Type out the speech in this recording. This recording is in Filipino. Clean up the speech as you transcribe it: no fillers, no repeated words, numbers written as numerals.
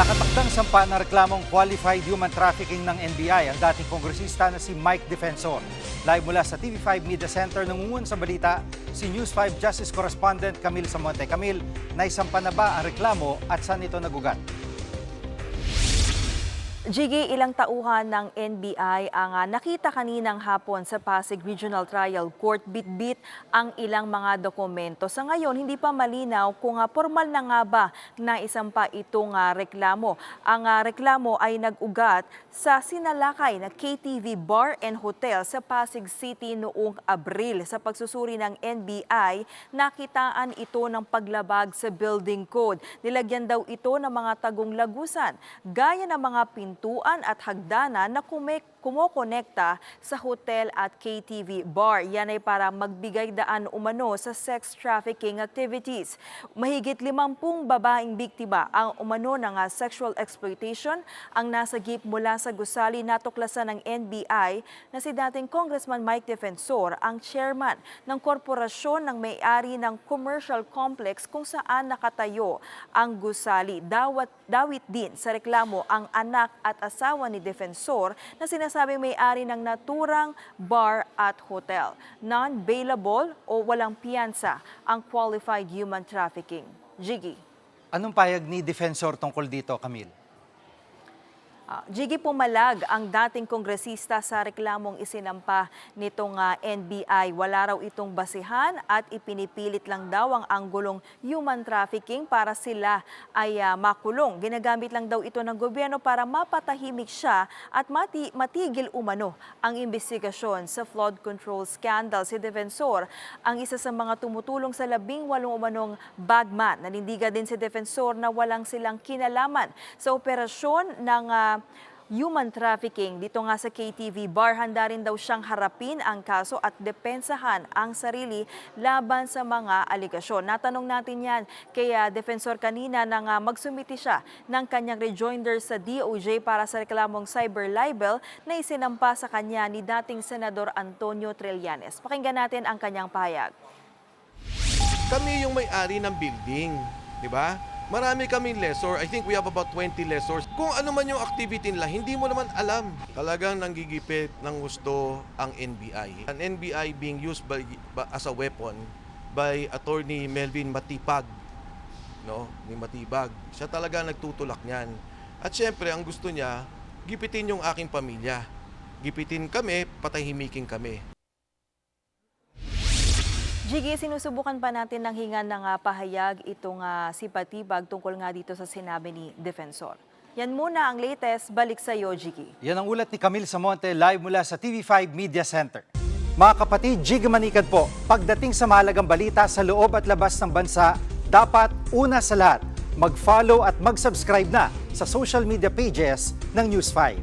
Nakatakdang sampa ng reklamong qualified human trafficking ng NBI ang dating kongresista na si Mike Defensor. Live mula sa TV5 Media Center, nangungun sa balita si News 5 Justice Correspondent Camille Samonte. Camille, naisampa na ba ang reklamo at saan ito nagugat? Jiggy, ilang tauhan ng NBI ang nakita kaninang hapon sa Pasig Regional Trial Court, bitbit ang ilang mga dokumento. Sa ngayon, hindi pa malinaw kung formal na nga ba na isampa itong reklamo. Ang reklamo ay nag-ugat sa sinalakay na KTV Bar and Hotel sa Pasig City noong Abril. Sa pagsusuri ng NBI, nakitaan ito ng paglabag sa building code. Nilagyan daw ito ng mga tagong lagusan, gaya ng mga pintuan at hagdanan na kumokonekta sa hotel at KTV bar. Yan ay para magbigay daan umano sa sex trafficking activities. Mahigit 50 babaeng biktima ang umano ng sexual exploitation ang nasagip mula sa gusali. Natuklasan ng NBI na si dating Congressman Mike Defensor ang chairman ng korporasyon ng may-ari ng commercial complex kung saan nakatayo ang gusali. Dawit din sa reklamo ang anak at asawa ni Defensor na sinasabing may-ari ng naturang bar at hotel. Non-bailable o walang piyansa ang qualified human trafficking. Jiggy. Anong payag ni Defensor tungkol dito, Camille? Jiggy, pumalag ang dating kongresista sa reklamong isinampa nitong NBI. Wala raw itong basihan at ipinipilit lang daw ang anggulong human trafficking para sila ay makulong. Ginagamit lang daw ito ng gobyerno para mapatahimik siya at matigil umano ang investigasyon sa flood control scandal. Si Defensor ang isa sa mga tumutulong sa 18 umanong bagman. Nanindigan din si Defensor na walang silang kinalaman sa operasyon ng human trafficking. Dito nga sa KTV Bar, handa rin daw siyang harapin ang kaso at depensahan ang sarili laban sa mga aligasyon. Natanong natin yan kay Defensor kanina nang magsumiti siya ng kanyang rejoinder sa DOJ para sa reklamong cyber libel na isinampa sa kanya ni dating Senador Antonio Trillanes. Pakinggan natin ang kanyang pahayag. Kami yung may-ari ng building, di ba? Marami kaming lessor. I think we have about 20 lessors. Kung ano man yung activity nila, hindi mo naman alam. Talagang nanggigipit ng gusto ang NBI. An NBI being used as a weapon by Attorney Melvin Matipag. No? Ni Matibag. Siya talaga nagtutulak niyan. At syempre, ang gusto niya, gipitin yung aking pamilya. Gipitin kami, patahimikin kami. Jiggy, sinusubukan pa natin ng hingan ng pahayag itong si Patibag tungkol nga dito sa sinabi ni Defensor. Yan muna ang latest. Balik sa iyo, Jiggy. Yan ang ulat ni Camille Samonte live mula sa TV5 Media Center. Mga kapatid, Jiggy Manikad po. Pagdating sa mahalagang balita sa loob at labas ng bansa, dapat una sa lahat, mag-follow at mag-subscribe na sa social media pages ng News 5.